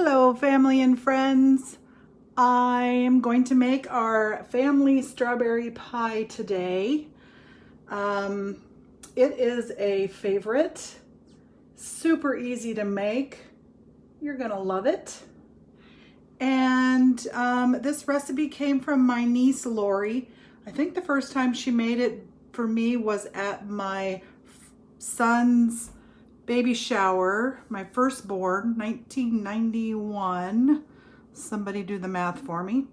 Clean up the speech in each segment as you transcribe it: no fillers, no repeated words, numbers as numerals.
Hello, family and friends. I am going to make our family strawberry pie today. It is a favorite, super easy to make. You're gonna love it. And this recipe came from my niece, Lori. I think the first time she made it for me was at my son's baby shower, my firstborn, 1991. Somebody do the math for me.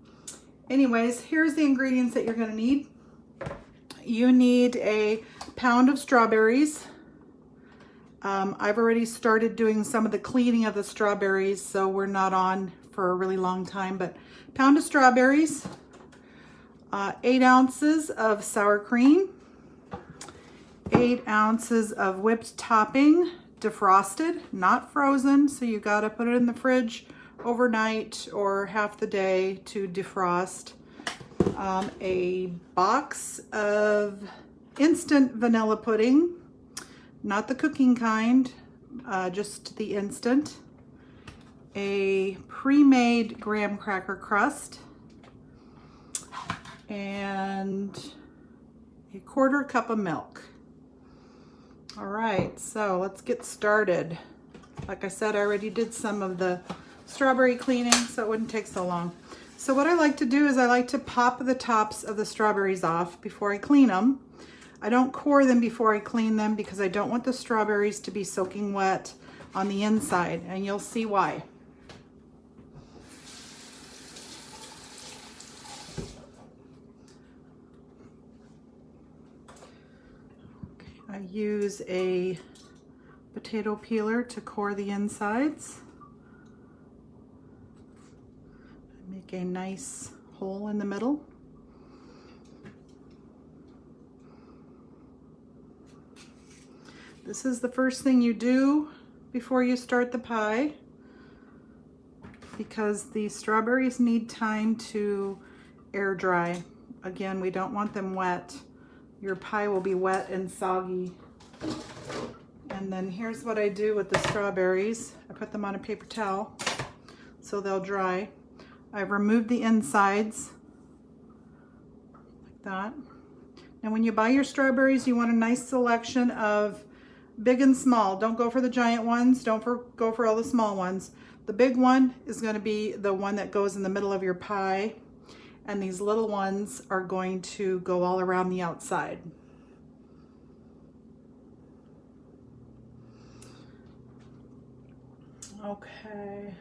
Anyways, here's the ingredients that you're gonna need. You need a pound of strawberries. I've already started doing some of the cleaning of the strawberries, so we're not on for a really long time, but pound of strawberries, 8 ounces of sour cream, 8 ounces of whipped topping, defrosted, not frozen, so you gotta put it in the fridge overnight or half the day to defrost. A box of instant vanilla pudding, not the cooking kind, just the instant. A pre-made graham cracker crust, and a 1/4 cup of milk. All right, so let's get started. Like I said, I already did some of the strawberry cleaning, so it wouldn't take so long. So what I like to do is I like to pop the tops of the strawberries off before I clean them. I don't core them before I clean them because I don't want the strawberries to be soaking wet on the inside, and you'll see why. I use a potato peeler to core the insides. Make a nice hole in the middle. This is the first thing you do before you start the pie, because the strawberries need time to air dry. Again, we don't want them wet. Your pie will be wet and soggy. And then here's what I do with the strawberries. I put them on a paper towel so they'll dry. I've removed the insides like that. Now when you buy your strawberries, you want a nice selection of big and small. Don't go for the giant ones. Don't go for all the small ones. The big one is going to be the one that goes in the middle of your pie, and these little ones are going to go all around the outside. Okay.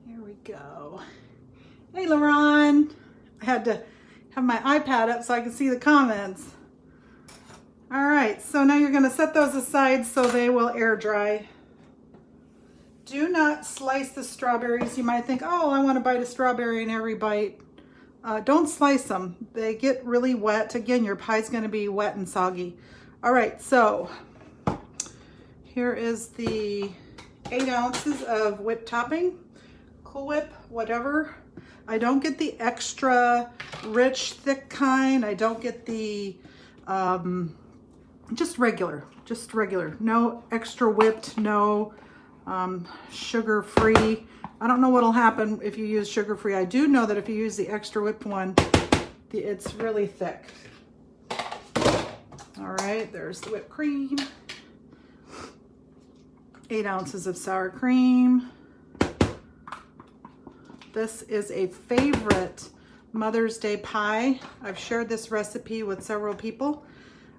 Here we go. Hey, Lauren. I had to have my iPad up so I can see the comments. All right, so now you're going to set those aside so they will air dry. Do not slice the strawberries. You might think, oh, I want to bite a strawberry in every bite. Don't slice them. They get really wet. Again, your pie's going to be wet and soggy. All right, so here is the 8 ounces of whipped topping. Cool Whip, whatever. I don't get the extra rich, thick kind. I don't get the just regular. No extra whipped, no sugar-free. I don't know what'll happen if you use sugar-free. I do know that if you use the extra whipped one, it's really thick. All right, there's the whipped cream. 8 ounces of sour cream. This is a favorite Mother's Day pie. I've shared this recipe with several people.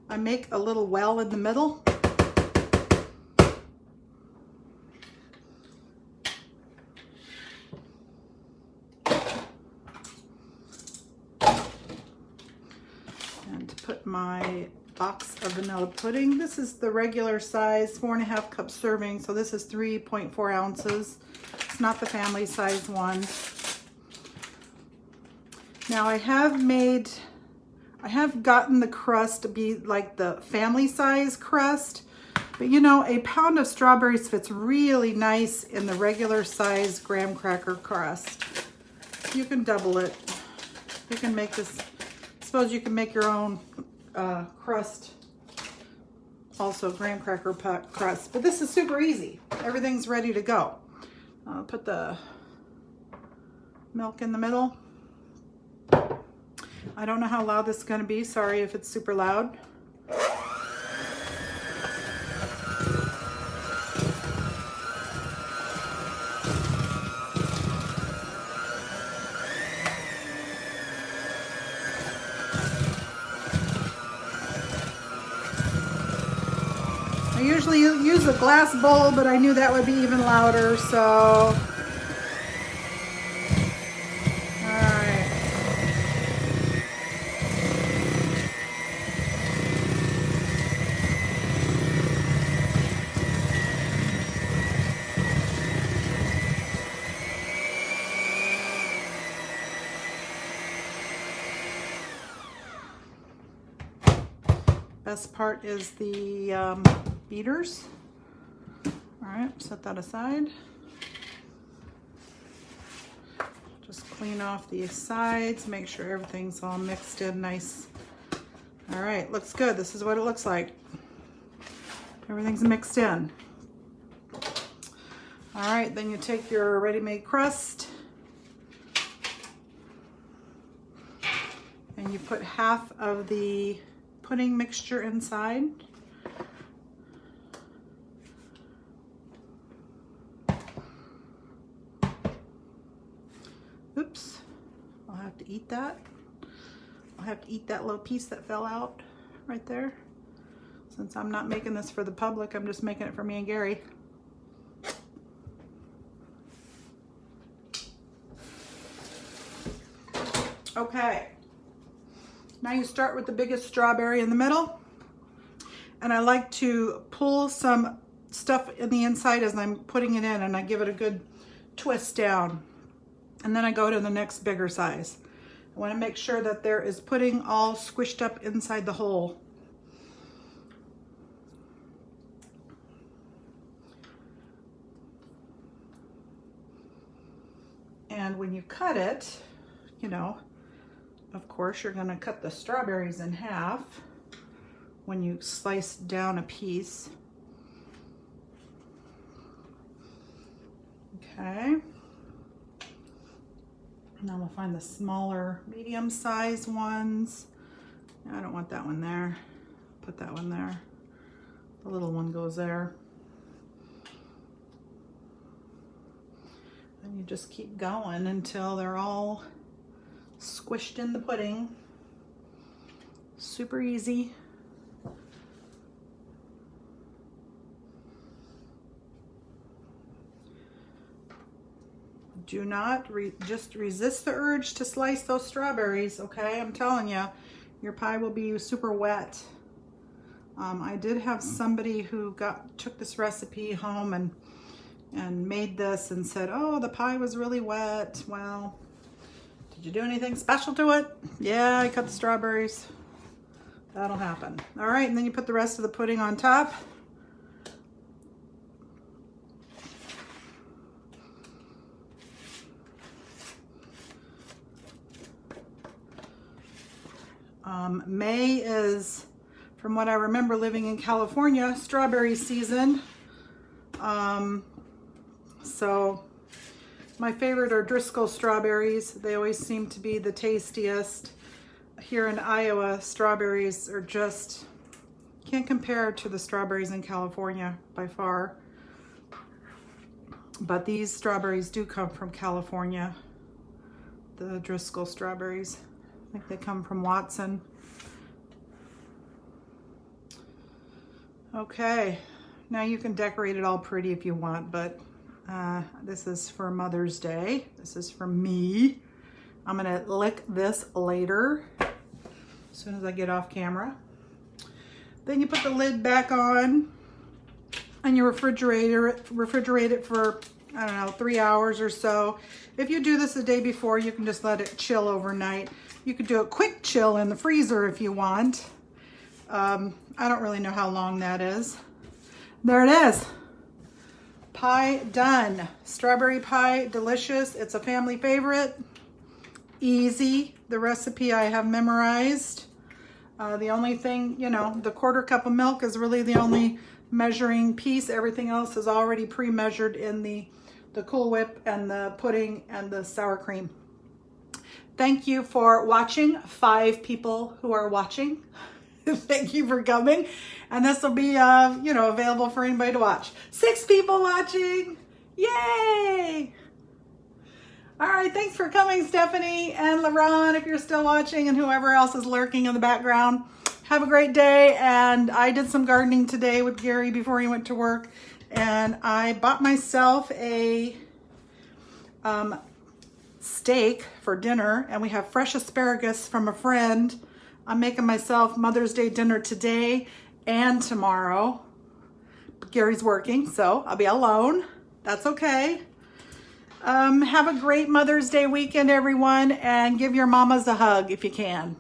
I make a little well in the middle. And to put my box of vanilla pudding. This is the regular size, 4.5 cup serving, so this is 3.4 ounces. It's not the family size one. Now I have gotten the crust to be like the family size crust, but you know, a pound of strawberries fits really nice in the regular size graham cracker crust. You can double it. You can make this, I suppose you can make your own crust also graham cracker crust. But this is super easy. Everything's ready to go. I'll put the milk in the middle. I don't know how loud this is going to be. Sorry if it's super loud. I usually use a glass bowl, but I knew that would be even louder, so. Best part is the beaters. All right, set that aside. Just clean off the sides, make sure everything's all mixed in nice. All right, looks good. This is what it looks like. Everything's mixed in. All right, then you take your ready-made crust and you put half of the pudding mixture inside. Oops, I'll have to eat that. I'll have to eat that little piece that fell out right there. Since I'm not making this for the public, I'm just making it for me and Gary. Okay. Now you start with the biggest strawberry in the middle, and I like to pull some stuff in the inside as I'm putting it in, and I give it a good twist down, and then I go to the next bigger size. I want to make sure that there is pudding all squished up inside the hole. And when you cut it, you know, of course, you're going to cut the strawberries in half when you slice down a piece. Okay. Now we'll find the smaller, medium-sized ones. I don't want that one there. Put that one there. The little one goes there. And you just keep going until they're all squished in the pudding. Super easy. Do not just resist the urge to slice those strawberries, okay? I'm telling you, your pie will be super wet. I did have somebody who took this recipe home and made this and said, oh, the pie was really wet. Well, did you do anything special to it? Yeah, I cut the strawberries. That'll happen. All right, and then you put the rest of the pudding on top. May is, from what I remember living in California, strawberry season. So my favorite are Driscoll strawberries. They always seem to be the tastiest. Here in Iowa, strawberries are just, can't compare to the strawberries in California by far. But these strawberries do come from California, the Driscoll strawberries. I think they come from Watson. Okay, now you can decorate it all pretty if you want, but this is for Mother's Day. This is for me. I'm gonna lick this later, as soon as I get off camera. Then you put the lid back on and you refrigerate it for, I don't know, 3 hours or so. If you do this the day before, you can just let it chill overnight. You could do a quick chill in the freezer if you want. I don't really know how long that is. There it is. Pie done. Strawberry pie, delicious. It's a family favorite. Easy. The recipe I have memorized. The only thing, you know, the 1/4 cup of milk is really the only measuring piece. Everything else is already pre-measured in the Cool Whip and the pudding and the sour cream. Thank you for watching. 5 people who are watching. Thank you for coming. And this will be, you know, available for anybody to watch. 6 people watching. Yay! All right, thanks for coming, Stephanie and LaRon, if you're still watching, and whoever else is lurking in the background. Have a great day. And I did some gardening today with Gary before he went to work. And I bought myself a steak for dinner, and we have fresh asparagus from a friend. I'm making myself Mother's Day dinner today and tomorrow. Gary's working, so I'll be alone. That's okay. Have a great Mother's Day weekend, everyone, and give your mamas a hug if you can.